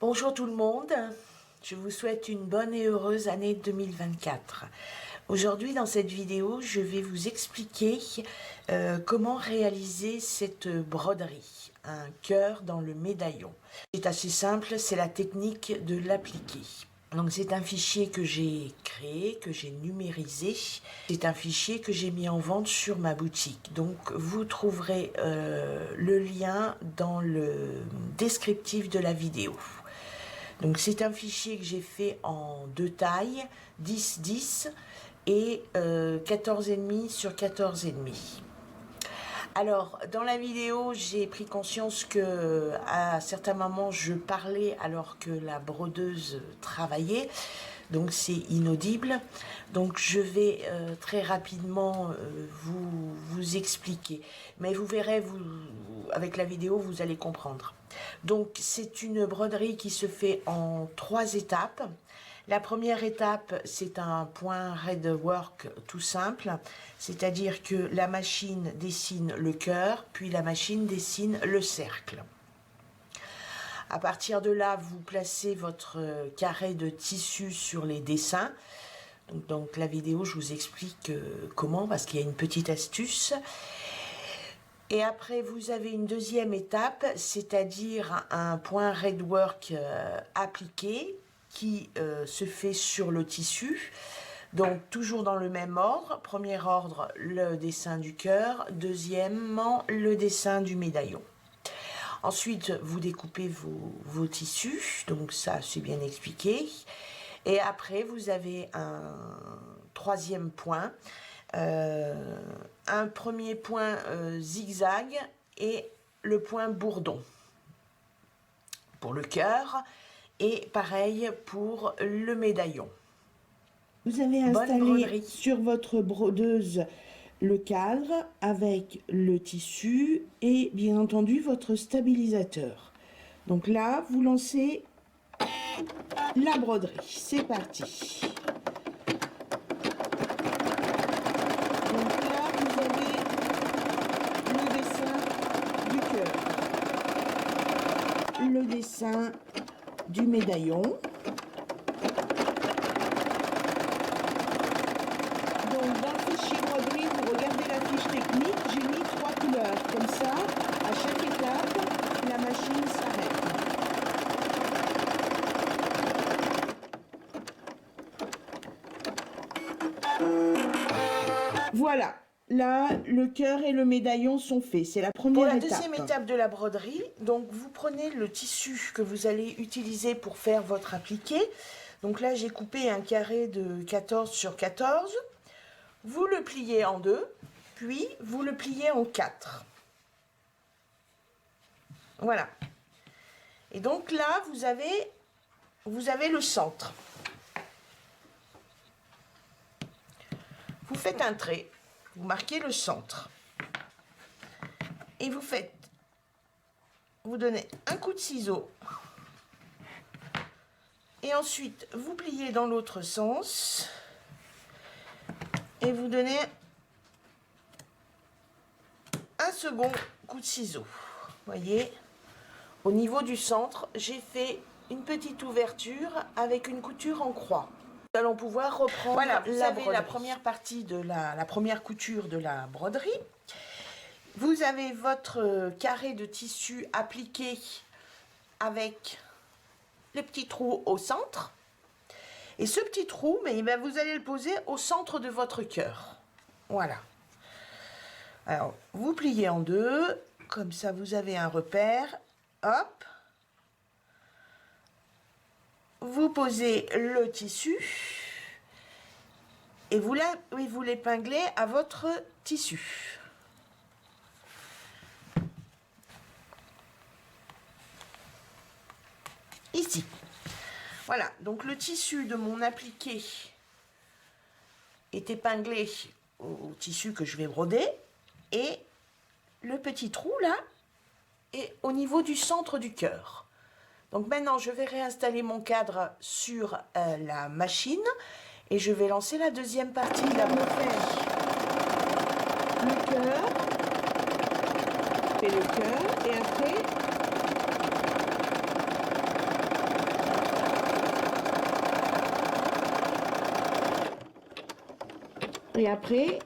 Bonjour tout le monde, je vous souhaite une bonne et heureuse année 2024. Aujourd'hui dans cette vidéo, je vais vous expliquer comment réaliser cette broderie, un cœur dans le médaillon. C'est assez simple, c'est la technique de l'appliquer. Donc c'est un fichier que j'ai créé, que j'ai numérisé. C'est un fichier que j'ai mis en vente sur ma boutique. Donc vous trouverez le lien dans le descriptif de la vidéo. Donc c'est un fichier que j'ai fait en deux tailles, 10-10 et 14,5 sur 14,5. Alors, dans la vidéo, j'ai pris conscience que à certains moments, je parlais alors que la brodeuse travaillait. Donc, c'est inaudible. Donc, je vais très rapidement vous expliquer. Mais vous verrez, avec la vidéo, vous allez comprendre. Donc, c'est une broderie qui se fait en 3 étapes. La première étape, c'est un point Redwork tout simple, c'est-à-dire que la machine dessine le cœur, puis la machine dessine le cercle. À partir de là, vous placez votre carré de tissu sur les dessins. Donc la vidéo, je vous explique comment, parce qu'il y a une petite astuce. Et après, vous avez une deuxième étape, c'est-à-dire un point Redwork appliqué, qui se fait sur le tissu, donc toujours dans le même ordre. Premier ordre, le dessin du cœur, deuxièmement, le dessin du médaillon. Ensuite, vous découpez vos tissus, donc ça c'est bien expliqué. Et après, vous avez un troisième point, un premier point zigzag et le point bourdon pour le cœur. Et pareil pour le médaillon. Vous avez installé sur votre brodeuse le cadre avec le tissu et bien entendu votre stabilisateur. Donc là, vous lancez la broderie. C'est parti. Donc là, vous avez le dessin du cœur, le dessin du médaillon. Donc dans le fichier broderie, vous regardez la fiche technique, j'ai mis 3 couleurs. Comme ça, à chaque étape, la machine s'arrête. Voilà. Là, le cœur et le médaillon sont faits. C'est la première étape. Pour la deuxième étape de la broderie, donc vous prenez le tissu que vous allez utiliser pour faire votre appliqué. Donc là, j'ai coupé un carré de 14 sur 14. Vous le pliez en deux, puis vous le pliez en 4. Voilà. Et donc là, vous avez le centre. Vous faites un trait. Vous marquez le centre et vous donnez un coup de ciseau et ensuite vous pliez dans l'autre sens et vous donnez un second coup de ciseau. Voyez, au niveau du centre, j'ai fait une petite ouverture avec une couture en croix. Nous allons pouvoir reprendre la première partie de la première couture de la broderie. Vous avez votre carré de tissu appliqué avec les petits trous au centre. Et ce petit trou, vous allez le poser au centre de votre cœur. Voilà. Alors, vous pliez en deux, comme ça vous avez un repère. Hop. Vous posez le tissu et vous l'épinglez à votre tissu. Ici. Voilà, donc le tissu de mon appliqué est épinglé au tissu que je vais broder et le petit trou là est au niveau du centre du cœur. Donc maintenant, je vais réinstaller mon cadre sur la machine et je vais lancer la deuxième partie de la broderie. Le cœur et le cœur et après Et après,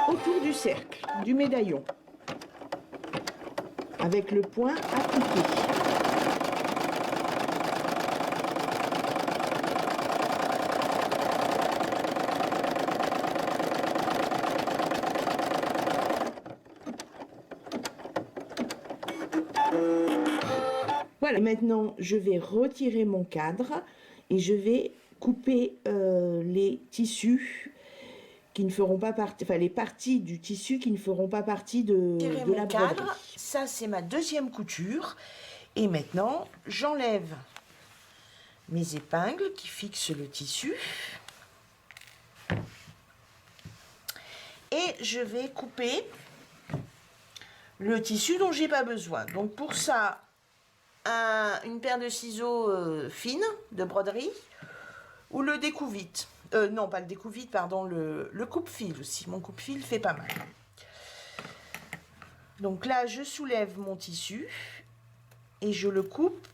autour du cercle, du médaillon, avec le point appliqué. Voilà, maintenant je vais retirer mon cadre et je vais couper les tissus qui ne feront pas partie, enfin les parties du tissu qui ne feront pas partie de la broderie. Cadre, ça c'est ma deuxième couture. Et maintenant, j'enlève mes épingles qui fixent le tissu. Et je vais couper le tissu dont j'ai pas besoin. Donc pour ça, une paire de ciseaux fines de broderie ou le découvite. Non, pas le découvite, pardon, le coupe-fil aussi. Mon coupe-fil fait pas mal. Donc là, je soulève mon tissu et je le coupe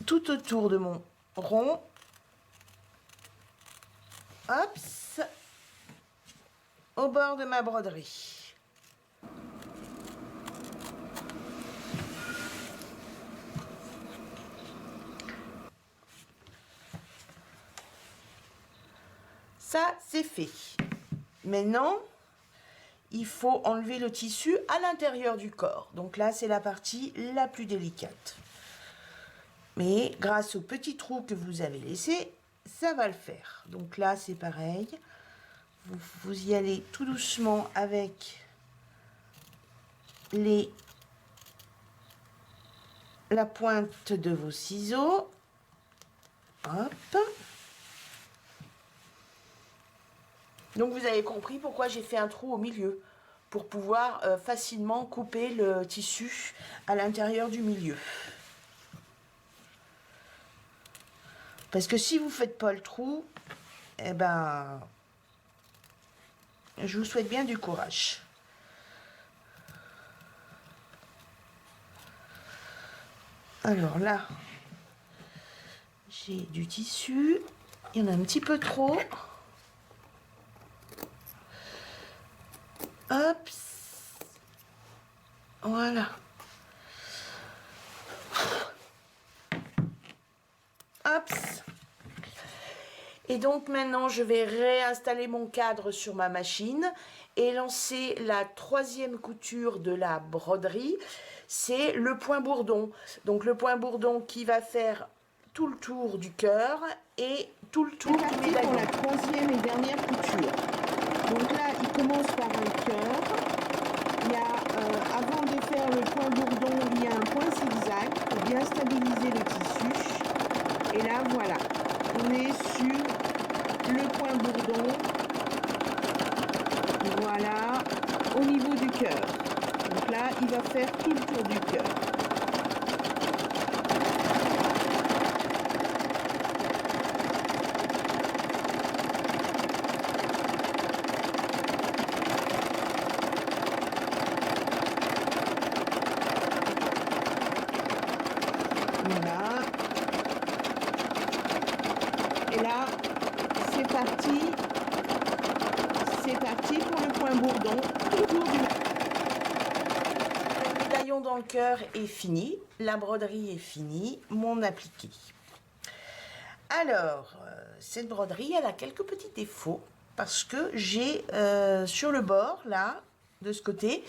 tout autour de mon rond. Hop, au bord de ma broderie. Ça, c'est fait. Maintenant, il faut enlever le tissu à l'intérieur du corps. Donc là, c'est la partie la plus délicate. Mais grâce au petit trou que vous avez laissé, ça va le faire. Donc là, c'est pareil. Vous y allez tout doucement avec la pointe de vos ciseaux. Hop. Donc vous avez compris pourquoi j'ai fait un trou au milieu, pour pouvoir facilement couper le tissu à l'intérieur du milieu. Parce que si vous ne faites pas le trou, eh ben, je vous souhaite bien du courage. Alors là, j'ai du tissu, il y en a un petit peu trop. Hop, voilà. Hop. Et donc maintenant, je vais réinstaller mon cadre sur ma machine et lancer la troisième couture de la broderie. C'est le point bourdon. Donc le point bourdon qui va faire tout le tour du cœur et tout le tour du médaillon. Pour la troisième et dernière couture. Donc là, il commence par un cœur. Il y a, avant de faire le point bourdon, il y a un point zigzag pour bien stabiliser le tissu. Et là, voilà, on est sur le point bourdon. Voilà, au niveau du cœur. Donc là, il va faire tout le tour du cœur. Voilà. Et là, c'est parti. C'est parti pour le point bourdon. Autour du... Le médaillon dans le cœur est fini. La broderie est finie. Mon appliqué. Alors, cette broderie, elle a quelques petits défauts. Parce que j'ai sur le bord, là, de ce côté,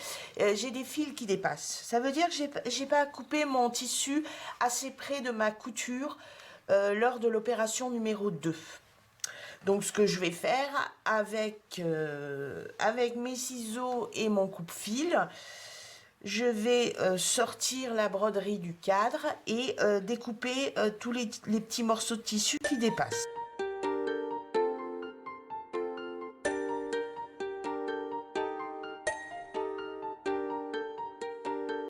j'ai des fils qui dépassent. Ça veut dire que j'ai pas coupé mon tissu assez près de ma couture lors de l'opération numéro 2. Donc ce que je vais faire avec mes ciseaux et mon coupe-fil, je vais sortir la broderie du cadre et découper tous les petits morceaux de tissu qui dépassent.